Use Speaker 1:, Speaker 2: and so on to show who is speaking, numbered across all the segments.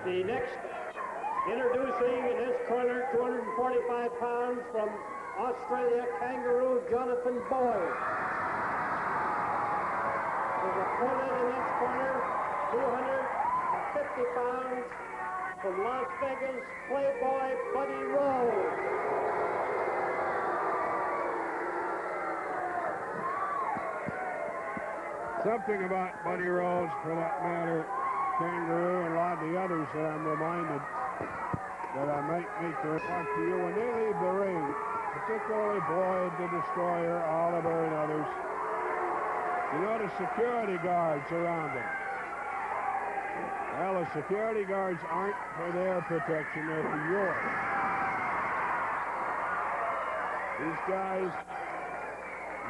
Speaker 1: The next, introducing in this corner, 245 pounds from Australia, Kangaroo Jonathan Boyd. His opponent in this corner, 250 pounds from Las Vegas, Playboy Buddy Rose.
Speaker 2: Something about Buddy Rose, for that matter, Kangaroo, and a lot of the others that I'm reminded that I might make to report to you when they leave the ring, particularly Boyd, the Destroyer, Oliver, and others. You notice security guards around them. Well, the security guards aren't for their protection, they're for yours. These guys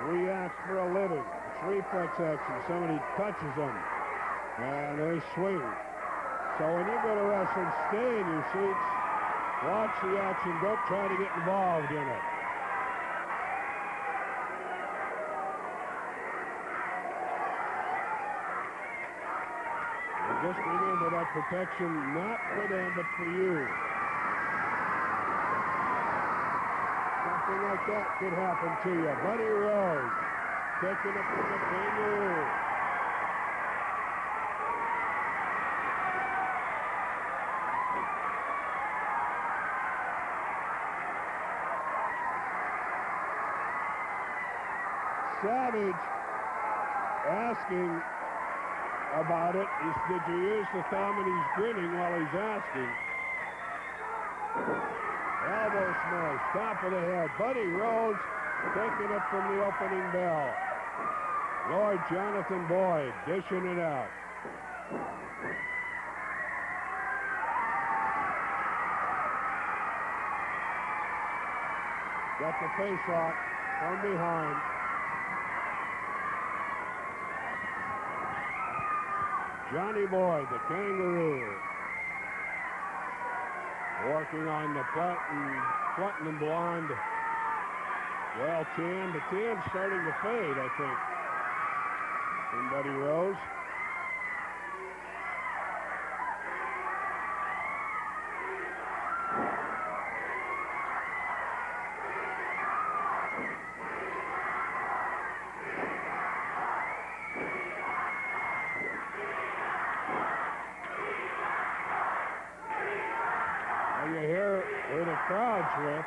Speaker 2: react for a living. It's reflex action. Somebody touches them, and they swing. So when you go to wrestling, stay in your seats, watch the action, don't try to get involved in it. And just remember that protection, not for them, but for you. Something like that could happen to you. Buddy Rose taking it from the Kangaroo. Savage asking about it. Did you use the thumb? And he's grinning while he's asking. Elbow smash, top of the head. Buddy Rose taking it from the opening bell. Lord Jonathan Boyd dishing it out. Got the face lock from behind. Johnny Boyd, the Kangaroo, working on the platinum blonde. Well, tan. The tan's starting to fade, I think, from Buddy Rose. You hear where the crowd's with.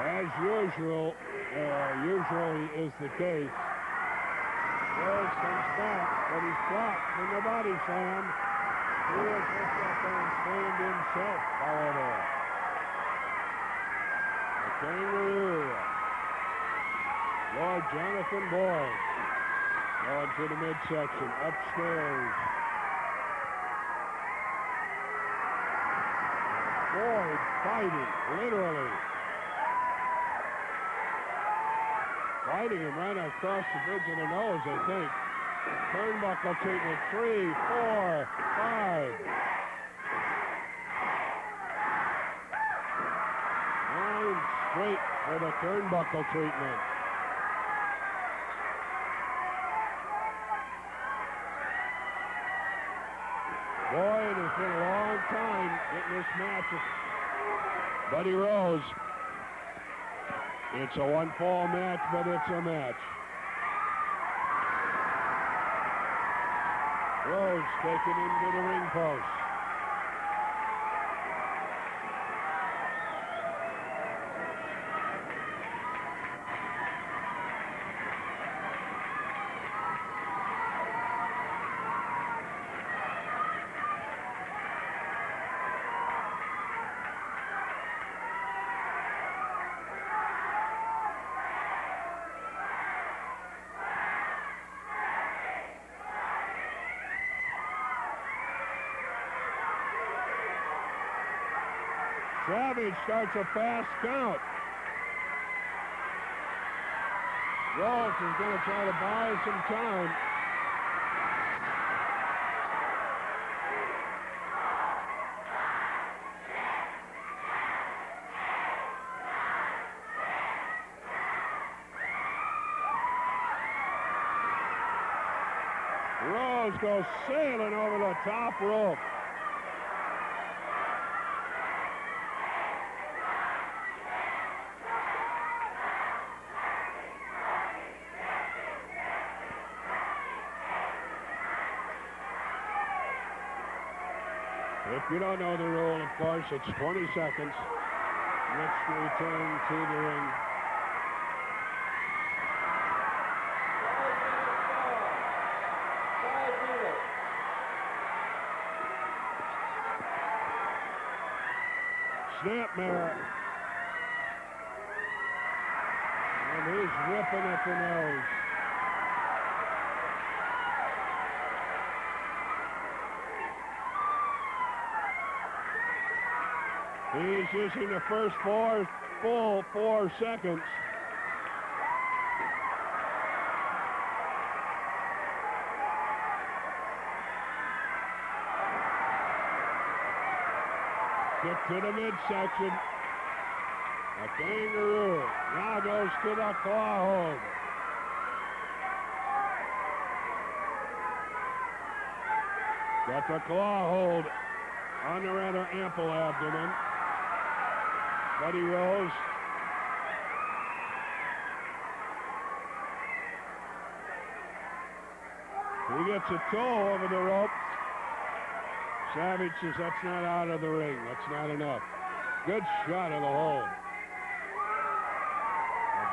Speaker 2: As usually is the case, Rose comes back, but he's blocked from the body slam. He has picked up and slammed himself, however. The Kangaroo, Lord Jonathan Boyd, going to the midsection, upstairs. Boyd fighting, literally. Fighting him right across the bridge of the nose, I think. Turnbuckle treatment, 3, 4, 5. 9 straight for the turnbuckle treatment. Boyd, it's been a long time getting this match with Buddy Rose. It's a one-fall match, but it's a match. Rose taken into the ring post. Savage starts a fast count. Rose is going to try to buy some time. Rose goes sailing over the top rope. If you don't know the rule, of course, it's 20 seconds. Next return to the ring. Snapmare. And he's ripping at the nose. He's using the first full 4 seconds. Kick to the midsection. A kangaroo now goes to the claw hold. Got the claw hold on the rather ample abdomen. Buddy Rose. He gets a toe over the rope. Savage says that's not out of the ring. That's not enough. Good shot of the hold.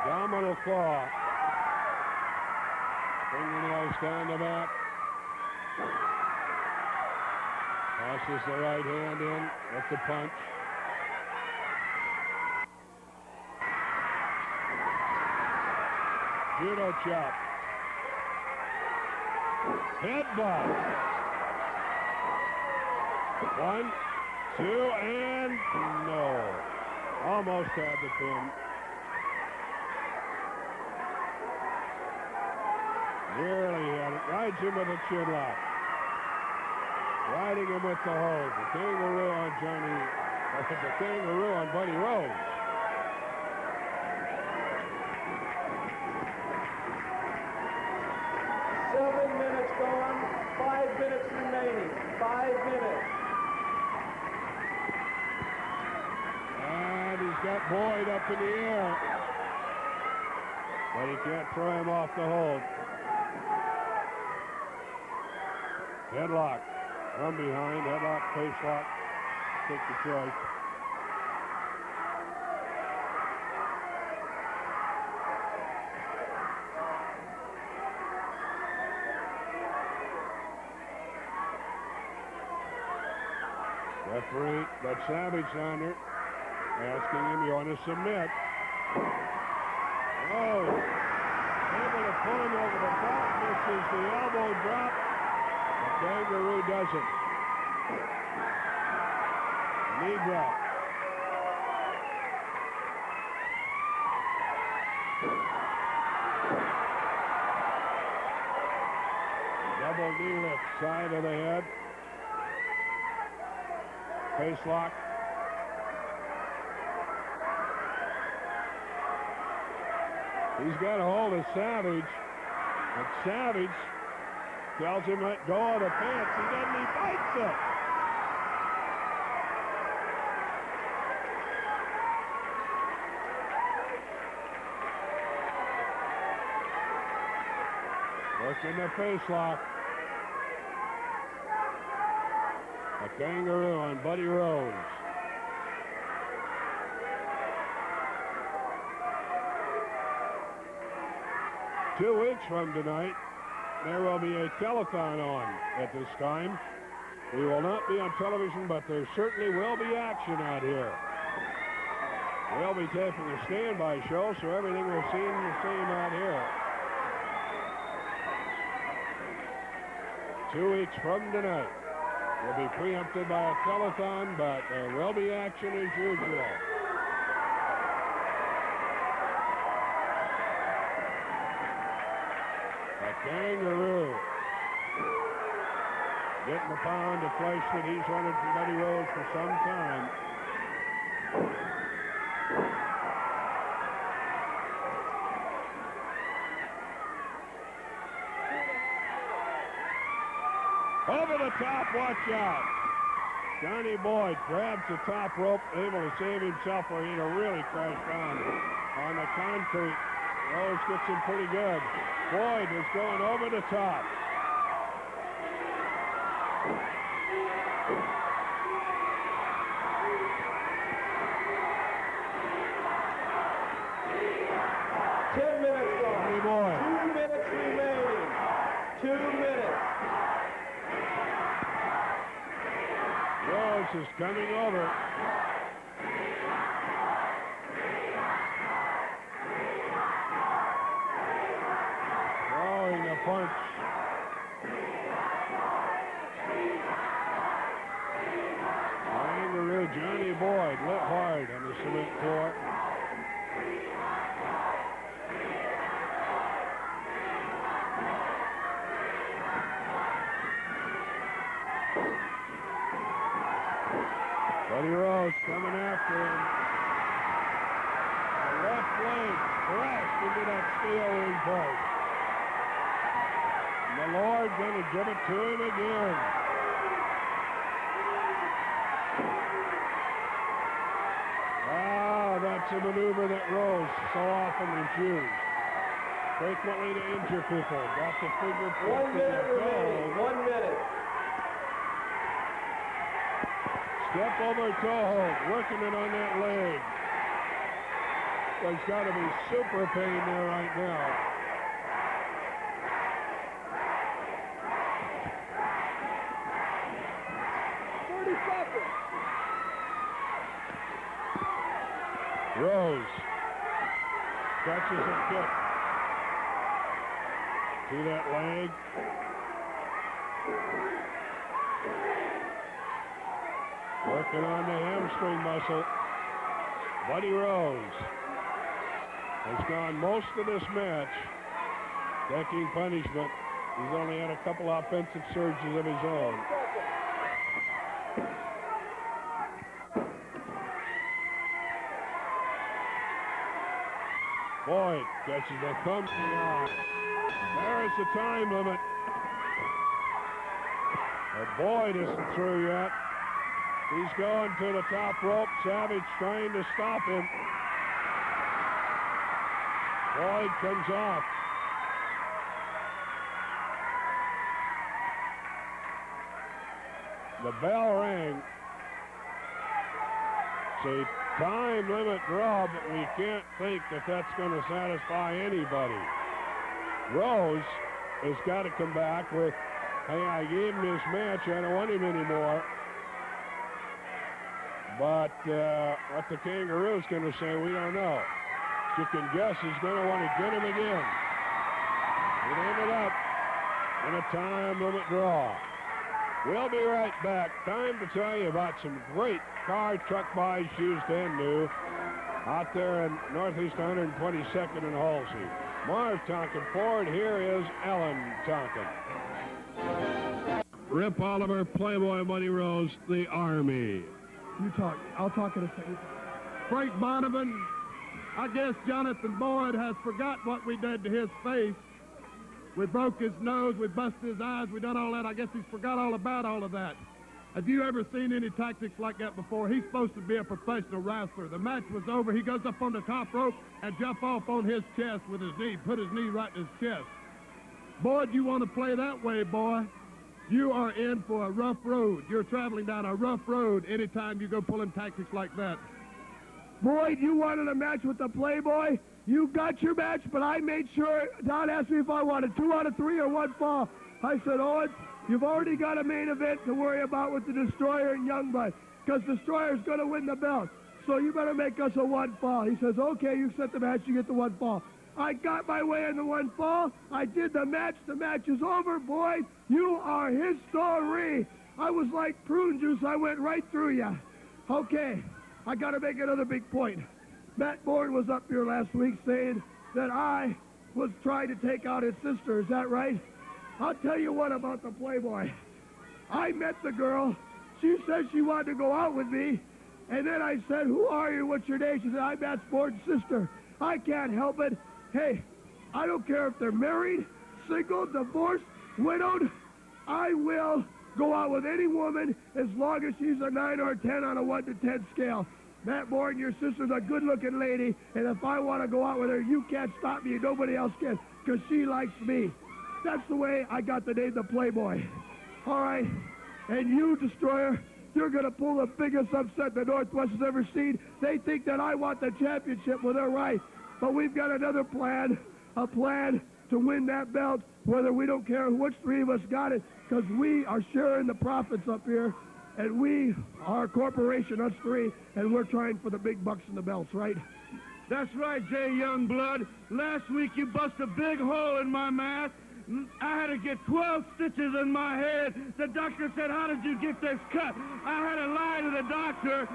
Speaker 2: Abdominal claw. Fingernails down the back. Passes the right hand in with the punch. Judo chop. Headbutt. 1, 2, and no. Almost had the pin. Nearly had it. Rides him with a chin lock. Riding him with the hold. The kangaroo on the kangaroo on Buddy Rose.
Speaker 1: Going, 5 minutes remaining. 5 minutes.
Speaker 2: And he's got Boyd up in the air. But he can't throw him off the hold. Headlock from behind. Headlock, face lock. Take the choice. Referee, but Savage on her, asking him, you want to submit? Oh, able to pull him over the top, misses the elbow drop. The kangaroo doesn't. Knee drop. Double knee lift, side of the head. Face lock. He's got a hold of Savage. And Savage tells him let go of the pants. He doesn't, he bites it. Working the face lock. A kangaroo on Buddy Rose. Two weeks from tonight, there will be a telethon on at this time. We will not be on television, but there certainly will be action out here. We'll be taping a standby show, so everything will seem the same out here. 2 weeks from tonight. Will be preempted by a telethon, but there will be action as usual. A kangaroo getting a pound of flesh that he's wanted from Buddy Rose for some time. top, watch out. Johnny Boyd grabs the top rope, able to save himself where he'd have really crashed down on the concrete. Rose gets him pretty good. Boyd is going over the top.
Speaker 1: Johnny
Speaker 2: Boyd.
Speaker 1: 2 minutes remaining. 2 minutes.
Speaker 2: Rose is coming over. Throwing a punch. Kangaroo Johnny Boyd lit hard on the cement floor. Buddy Rose coming after him. The left leg crashed into that steel ring post. And the Lord going to give it to him again. Ah, that's a maneuver that Rose so often is used. Frequently to injure people. Got the figure
Speaker 1: 1 minute remaining. 1 minute.
Speaker 2: Step over toe hold, working it on that leg. There's got to be super pain there right now. Rose catches a kick to that leg. Working on the hamstring muscle. Buddy Rose has gone most of this match taking punishment. He's only had a couple offensive surges of his own. Boyd catches a thumb. There is the time limit. But Boyd isn't through yet. He's going to the top rope. Savage trying to stop him. Boyd comes off. The bell rang. It's a time limit draw, but we can't think that that's going to satisfy anybody. Rose has got to come back with, hey, I gave him this match. I don't want him anymore. But what the Kangaroo's going to say, we don't know. You can guess he's going to want to get him again. It ended up in a time limit draw. We'll be right back. Time to tell you about some great car, truck buys, used and new out there in Northeast 122nd and Halsey. Marv Tonkin Ford, here is Alan Tonkin. Rip Oliver, Playboy Buddy Rose, the Army.
Speaker 3: You talk. I'll talk in a second. Frank Donovan, I guess Jonathan Boyd has forgot what we did to his face. We broke his nose, we busted his eyes, we done all that. I guess he's forgot all about all of that. Have you ever seen any tactics like that before? He's supposed to be a professional wrestler. The match was over. He goes up on the top rope and jump off on his chest with his knee, put his knee right in his chest. Boyd, you want to play that way, boy? You are in for a rough road. You're traveling down a rough road anytime you go pulling tactics like that.
Speaker 4: Boyd, you wanted a match with the Playboy? You got your match, but I made sure. Don asked me if I wanted 2 out of 3 or 1 fall. I said, Owens, you've already got a main event to worry about with the Destroyer and Youngblood, because Destroyer's going to win the belt. So you better make us a 1 fall. He says, okay, you set the match, you get the 1 fall. I got my way in the 1 fall. I did the match. The match is over, Boyd. You are history. I was like prune juice. I went right through you. Okay, I got to make another big point. Matt Bourne was up here last week saying that I was trying to take out his sister. Is that right? I'll tell you what about the Playboy. I met the girl. She said she wanted to go out with me. And then I said, who are you? What's your name? She said, I'm Matt Bourne's sister. I can't help it. Hey, I don't care if they're married, single, divorced, widowed. I will go out with any woman as long as she's a 9 or a 10 on a 1 to 10 scale. Matt Morton, your sister's a good-looking lady, and if I want to go out with her, you can't stop me, and nobody else can, because she likes me. That's the way I got the name the Playboy. All right, and you, Destroyer, you're going to pull the biggest upset the Northwest has ever seen. They think that I want the championship. Well, they're right. But we've got another plan, a plan to win that belt, whether we don't care which three of us got it, because we are sharing the profits up here, and we are a corporation, us three, and we're trying for the big bucks and the belts, right?
Speaker 3: That's right, Jay Youngblood. Last week you bust a big hole in my mask. I had to get 12 stitches in my head. The doctor said, how did you get this cut? I had to lie to the doctor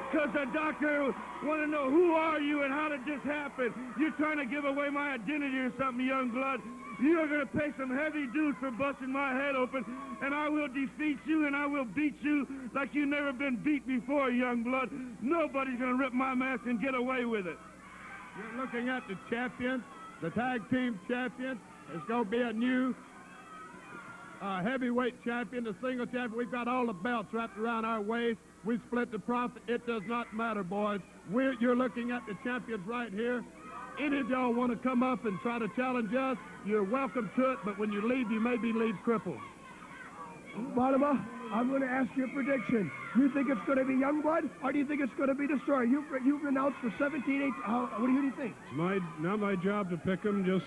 Speaker 3: because the doctor wanted to know who are you and how did this happen. You're trying to give away my identity or something, Youngblood. You are going to pay some heavy dues for busting my head open, and I will defeat you and I will beat you like you've never been beat before, Youngblood. Nobody's going to rip my mask and get away with it. You're looking at the champions, the tag team champions. There's going to be a new heavyweight champion, the single champion. We've got all the belts wrapped around our waist. We split the profit. It does not matter, boys. You're looking at the champions right here. Any of y'all want to come up and try to challenge us, you're welcome to it, but when you leave, you maybe leave crippled.
Speaker 4: Barnaba, I'm going to ask you a prediction. You think it's going to be Youngblood, or do you think it's going to be Destroyer? You've announced for 17, 18. What do you think?
Speaker 2: It's not my job to pick them, just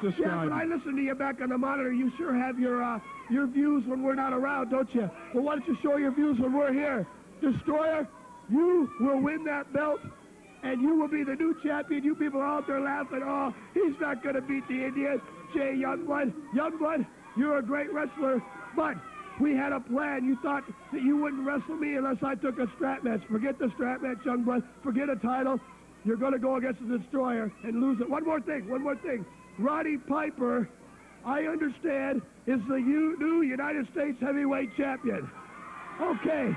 Speaker 2: describe.
Speaker 4: Yeah, but I listen to you back on the monitor. You sure have your views when we're not around, don't you? Well, why don't you show your views when we're here? Destroyer, you will win that belt, and you will be the new champion. You people are out there laughing, oh, he's not going to beat the Indian. Jay Youngblood. Youngblood, you're a great wrestler, but we had a plan. You thought that you wouldn't wrestle me unless I took a strap match. Forget the strap match, Youngblood. Forget a title. You're going to go against the Destroyer and lose it. One more thing. Roddy Piper, I understand, is the new United States heavyweight champion. Okay,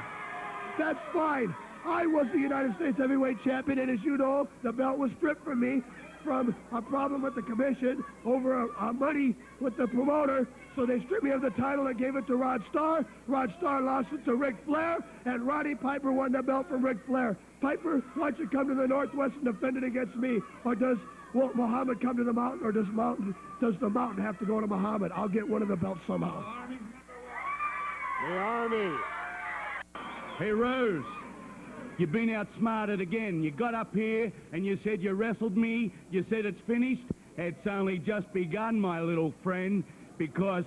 Speaker 4: that's fine. I was the United States heavyweight champion, and as you know, the belt was stripped from me from a problem with the commission over a money with the promoter, so they stripped me of the title and gave it to Rod Starr. Rod Starr lost it to Ric Flair, and Roddy Piper won the belt from Ric Flair. Piper, why don't you come to the Northwest and defend it against me? Or will Muhammad come to the mountain, or does the mountain have to go to Muhammad? I'll get one of the belts somehow.
Speaker 2: The Army.
Speaker 5: Hey, Rose. You've been outsmarted again. You got up here and you said you wrestled me. You said it's finished. It's only just begun, my little friend, because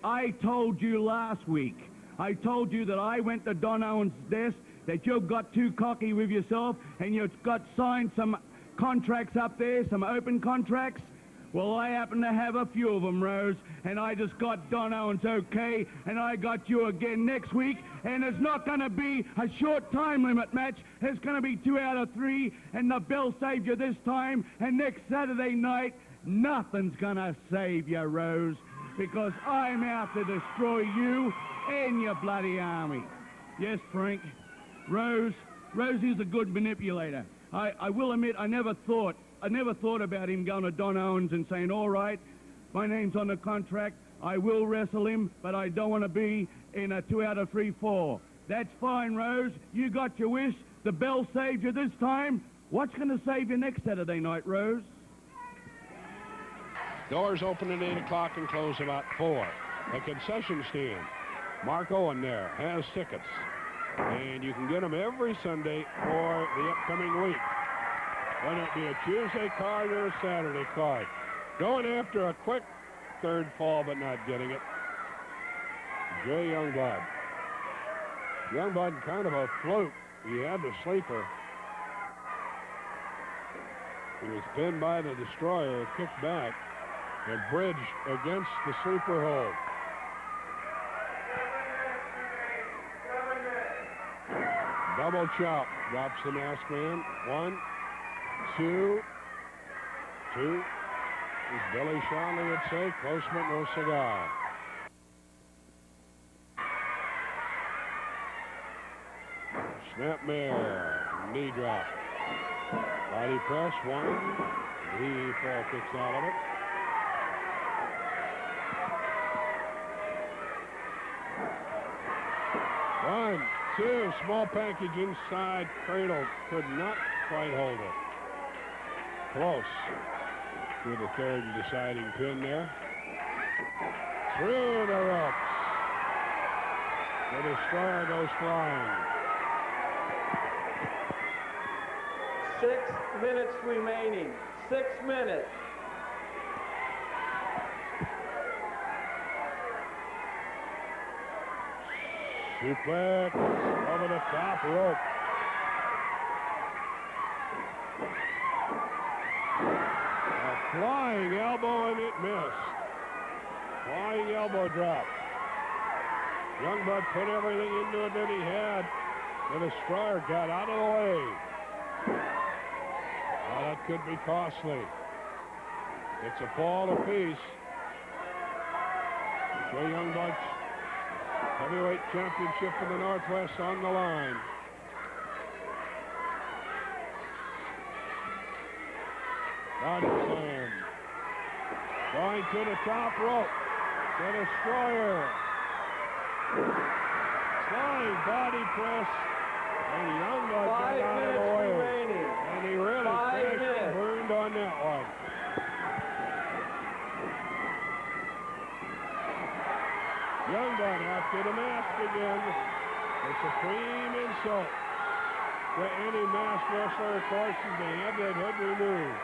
Speaker 5: I told you last week. I told you that I went to Don Owen's desk, that you got too cocky with yourself and you've got signed some contracts up there, some open contracts. Well, I happen to have a few of them, Rose, and I just got Don Owens okay, and I got you again next week, and it's not going to be a short time limit match. It's going to be 2 out of 3, and the bell saved you this time, and next Saturday night, nothing's going to save you, Rose, because I'm out to destroy you and your bloody army. Yes, Frank, Rosie's a good manipulator. I will admit I never thought about him going to Don Owens and saying, all right, my name's on the contract, I will wrestle him, but I don't want to be in a 2 out of 3 fall. That's fine, Rose. You got your wish. The bell saved you this time. What's going to save you next Saturday night, Rose?
Speaker 2: Doors open at 8 o'clock and close about 4. The concession stand. Mark Owen there has tickets. And you can get them every Sunday for the upcoming week. Whether it be a Tuesday card or a Saturday card. Going after a quick third fall, but not getting it. Jay Youngblood. Youngblood kind of a fluke. He had the sleeper. He was pinned by the Destroyer, kicked back, and bridged against the sleeper hold. Double chop. Drops the masked man. 1, 2, 2. As Billy Shanley would say, close but no cigar. Snapmare. Knee drop. Body press. 1. He fall kicks out of it. 2. Small package inside cradle. Could not quite hold it. Close to the third and deciding pin there. Through the ropes. The Destroyer goes flying.
Speaker 1: 6 minutes remaining. 6 minutes.
Speaker 2: Suplex over the top rope. A flying elbow and it missed. Flying elbow drop. Youngblood put everything into it that he had. The Destroyer got out of the way. Well, that could be costly. It's a fall apiece. Joe Youngblood's heavyweight championship for the Northwest on the line. Body slam. Going to the top rope. The Destroyer. Flying body press. And Youngblood got out of the way.
Speaker 1: Remaining.
Speaker 2: And he really crashed and burned on that one. Youngblood after the mask again. The supreme insult to any masked wrestler, of course, is to have that head removed.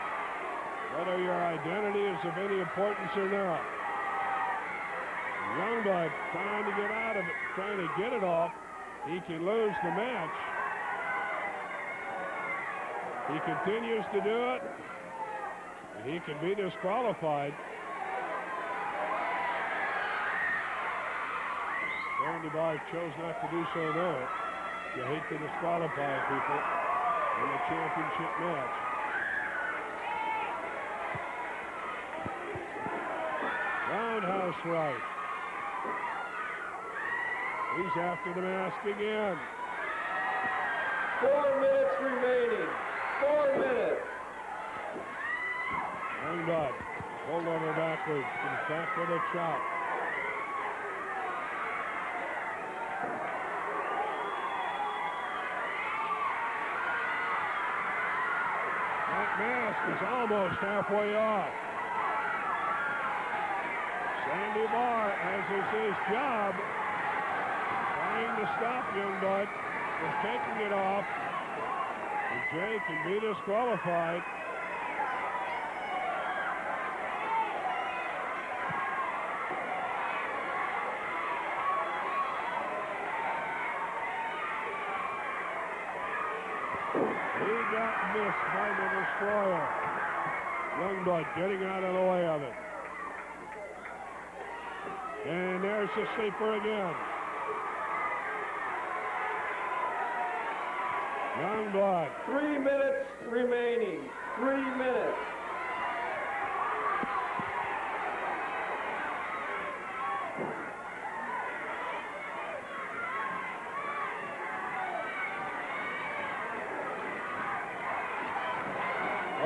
Speaker 2: Whether your identity is of any importance or not. Youngblood trying to get out of it, trying to get it off. He can lose the match. He continues to do it. And he can be disqualified. Randy Barr chose not to do so there. You hate to disqualify people in a championship match. Roundhouse right. He's after the mask again.
Speaker 1: 4 minutes remaining. 4 minutes.
Speaker 2: Youngblood pulled over backwards. Comes back with a chop. That mask is almost halfway off. Sandy Barr, as is his job, trying to stop Youngblood from taking it off. And Jay can be disqualified. He got missed by the Destroyer. Youngblood getting out of the way of it. And there's the sleeper again. Youngblood.
Speaker 1: 3 minutes remaining. 3 minutes.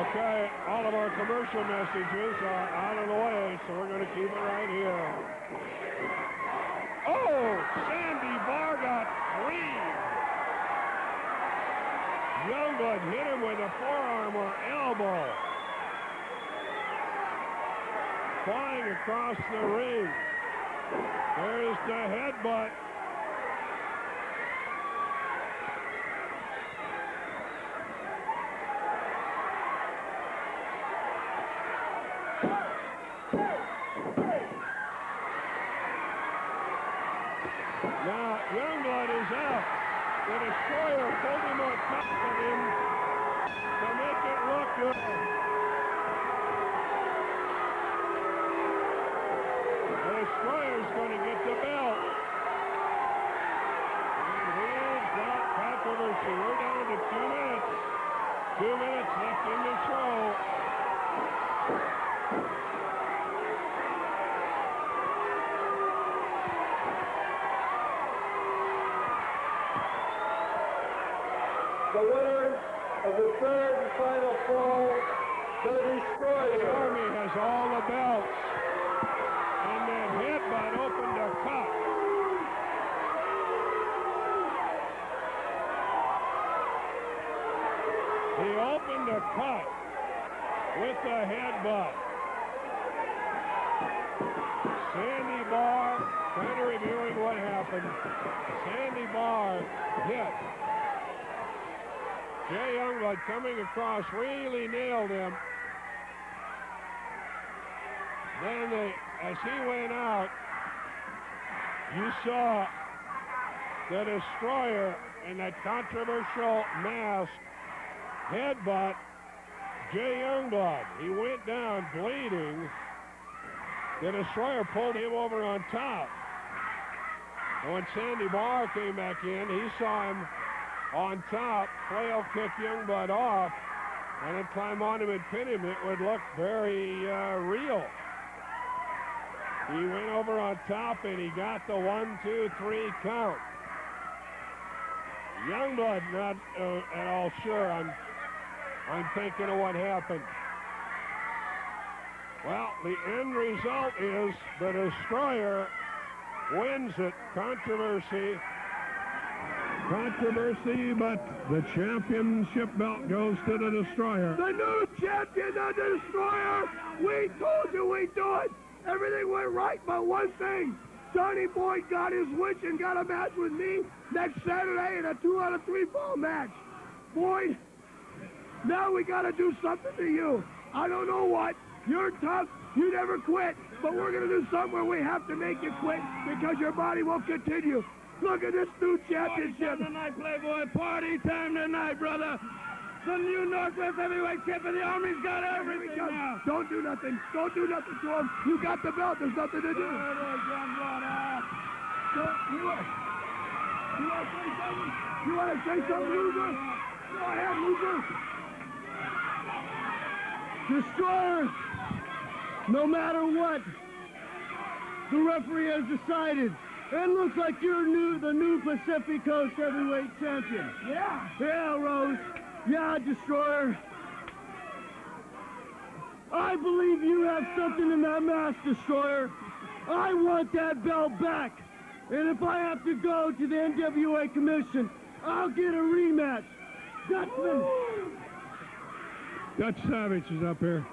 Speaker 2: Okay, all of our commercial messages are out of the way, so we're going to keep it right here. Oh, Sandy Barr got 3. Youngblood hit him with a forearm or elbow. Flying across the ring. There's the headbutt. Now, Youngblood is out. The Destroyer pulled him on top of him to make it look good. The Destroyer's going to get the belt. And here's that controversy. We're down to 2 minutes. 2 minutes left in the show.
Speaker 1: The winner of the third and final fall, the Destroyer.
Speaker 2: The Army has all the belts. And that headbutt opened a cup. He opened a cut with the headbutt. Sandy Barr, kind of reviewing what happened. Sandy Barr hit. Jay Youngblood coming across, really nailed him. Then as he went out, you saw the Destroyer in that controversial mask headbutt Jay Youngblood. He went down bleeding. The Destroyer pulled him over on top. And when Sandy Barr came back in, he saw him on top, flail kick Youngblood off, and then climb on him and pin him. It would look very real. He went over on top and he got the 1, 2, 3 count. Youngblood not at all sure. I'm thinking of what happened. Well, the end result is the Destroyer wins it. Controversy, but the championship belt goes to the Destroyer.
Speaker 4: The new champion, the Destroyer. We told you we'd do it. Everything went right, but one thing. Johnny Boyd got his wish and got a match with me next Saturday in a 2 out of 3 fall match. Boyd, now we got to do something to you. I don't know what. You're tough. You never quit. But we're going to do something where we have to make you quit because your body won't continue. Look at this new championship.
Speaker 3: Party time tonight, Playboy. Party time tonight, brother. The new Northwest Heavyweight Champion. The Army's got everything now.
Speaker 4: Don't do nothing. Don't do nothing to him. You got the belt. There's nothing to do.
Speaker 3: There it is, Youngblood.
Speaker 4: You want to say something? You want to say something, loser? Go ahead, loser.
Speaker 3: Destroyer, no matter what, the referee has decided. It looks like you're the new Pacific Coast Heavyweight Champion.
Speaker 4: Yeah.
Speaker 3: Yeah, Rose. Yeah, Destroyer. I believe you have something in that mask, Destroyer. I want that belt back. And if I have to go to the NWA Commission, I'll get a rematch. Dutchman.
Speaker 2: Dutch Savage is up here.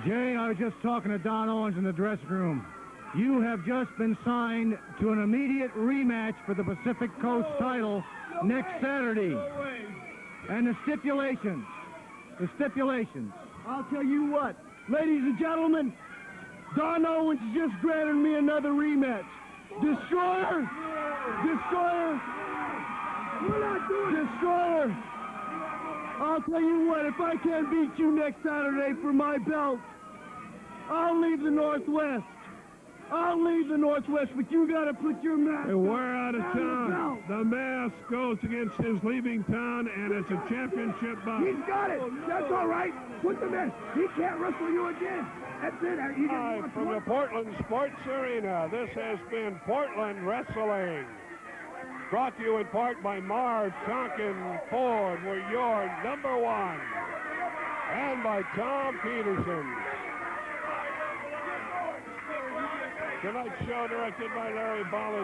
Speaker 5: Jay, I was just talking to Don Owens in the dressing room. You have just been signed to an immediate rematch for the Pacific Coast title next Saturday. And the stipulations.
Speaker 3: I'll tell you what, ladies and gentlemen, Don Owens just granted me another rematch. Destroyer!
Speaker 4: We're not doing it.
Speaker 3: Destroyer! I'll tell you what, if I can't beat you next Saturday for my belt, I'll leave the Northwest. But you gotta put your mask
Speaker 2: Hey, we're out of
Speaker 3: on
Speaker 2: town.
Speaker 3: the belt.
Speaker 2: The mask goes against his leaving town, and it's a championship bout.
Speaker 4: He's got it. That's all right. Put them in. He can't wrestle you again. That's it. He didn't
Speaker 2: Live
Speaker 4: want
Speaker 2: from
Speaker 4: to.
Speaker 2: the Portland Sports Arena, this has been Portland Wrestling. Brought to you in part by Marv Tonkin Ford, we're your number one. And by Tom Peterson. Tonight's show directed by Larry Bollinger.